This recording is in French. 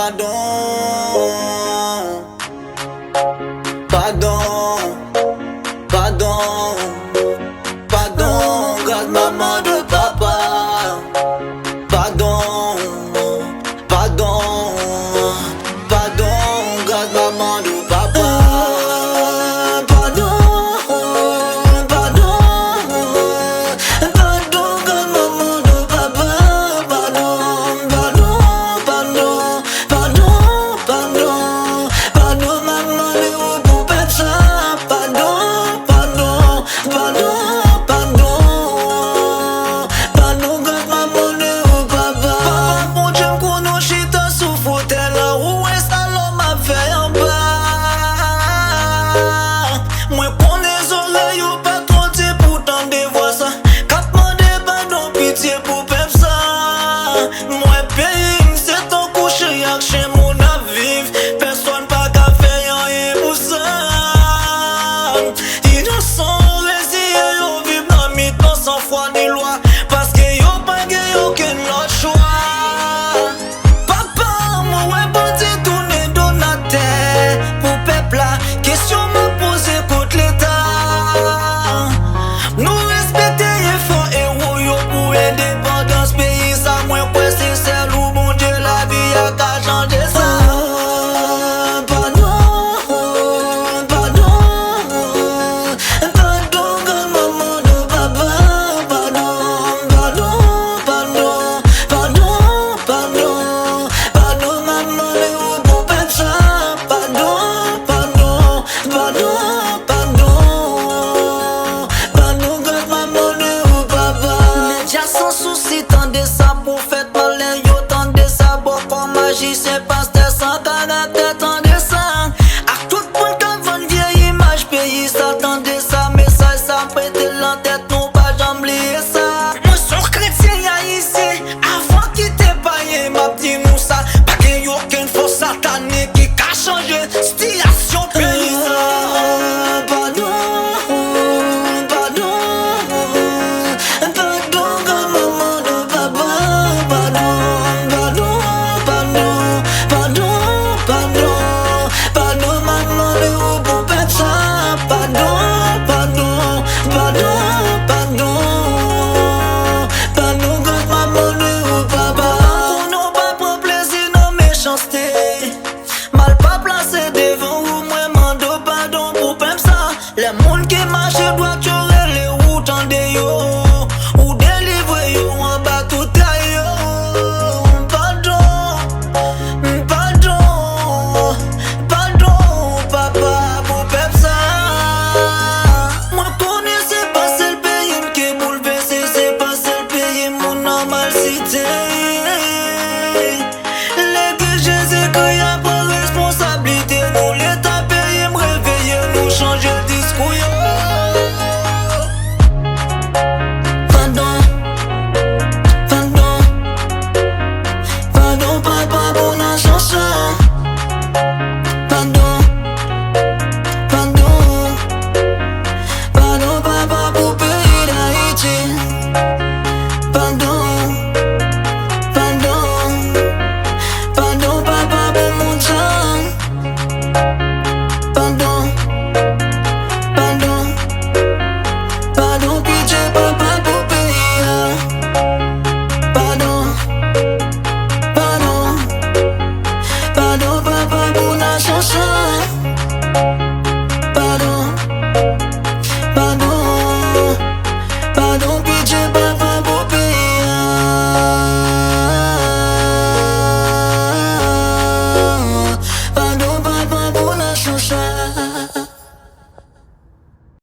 Pardon, pardon, pardon, grâce maman de papa. Pardon, pardon, pardon, grâce maman de papa. Pardon, pardon, pardon, grâce maman de papa. Pardon, pardon, pardon, pardon, pardon, pardon, maman de pour ça. Pardon, pardon, pardon, pardon, pardon, grâce maman de papa. Papa, mon Dieu, m'kono chita sous fauteuil là où est salon m'a fait en bas. Moi connais oreilles ou pas trop dit pourtant des voix ça. Cap mandé pardon pitié pour pep ça. Moi pays c'est ton couche yak chez mon à vivre. Personne pas qu'à faire rien pour ça. Innocent résilié yo vivre dans mi-temps sans foi ni loi. Parce que yo pas gagné aucun autre choix. Papa, moi ouais bandit tourné dans la terre. Pour peuple là, question m'a posé contre l'état. Nous respecter les fonds héros yo pour indépendance pays ça. Moi quoi sincère ou bon Dieu la vie a qu'à changer ça. Pardon, pardon, pardon, grâce maman de papa. Pardon, pardon, pardon, pardon, pardon, pardon, maman de pour pep ça. Pardon, pardon, pardon, pardon, pardon, grâce maman de papa. Média sans souci, tendez ça pour faire malin, yo tendez ça, bon comme magie, c'est pasteur sans caractère, tendez ça. À tout point qu'un vent vieille image, pays ça, tendez ça, message ça, prêtez l'entête, non pas j'oublier ça. Moi son chrétien y'a ici, avant qu'il t'ait païen, m'a dit nous ça, pas qu'il y a aucune force satanique qui a changé, situation pays ça. Pardon, pardon, pardon, grâce maman de papa. Pardon, pardon, pardon, pardon, pardon, pardon, maman de pour pep ça. Pardon, pardon, pardon, pardon, pardon, grâce maman de papa. On n'a pas prend plaisir dans méchanceté. Mal pas placé devant ou moi mando pardon pour pep ça. Les monde qui marche doit tuer les routes en yo ou délivrer yo en bas tout yo. Pardon, pardon, pardon papa pour pep ça. Moi connais c'est pas seul pays qui bouleversé, c'est pas seul pays mon normal cité. L'église Jésus-Christ a pas responsabilité. Nous l'état pays me réveiller, nous changer le discours yo. Pardon, pardon, pardon papa pour la chanson. Pardon, pardon, pardon papa pour pays d'Haïti. Pardon, pardon, pardon papa pour mon sang. Pardon, pardon, pardon pitié papa pour pays. Pardon, pardon, pardon papa pour la chanson.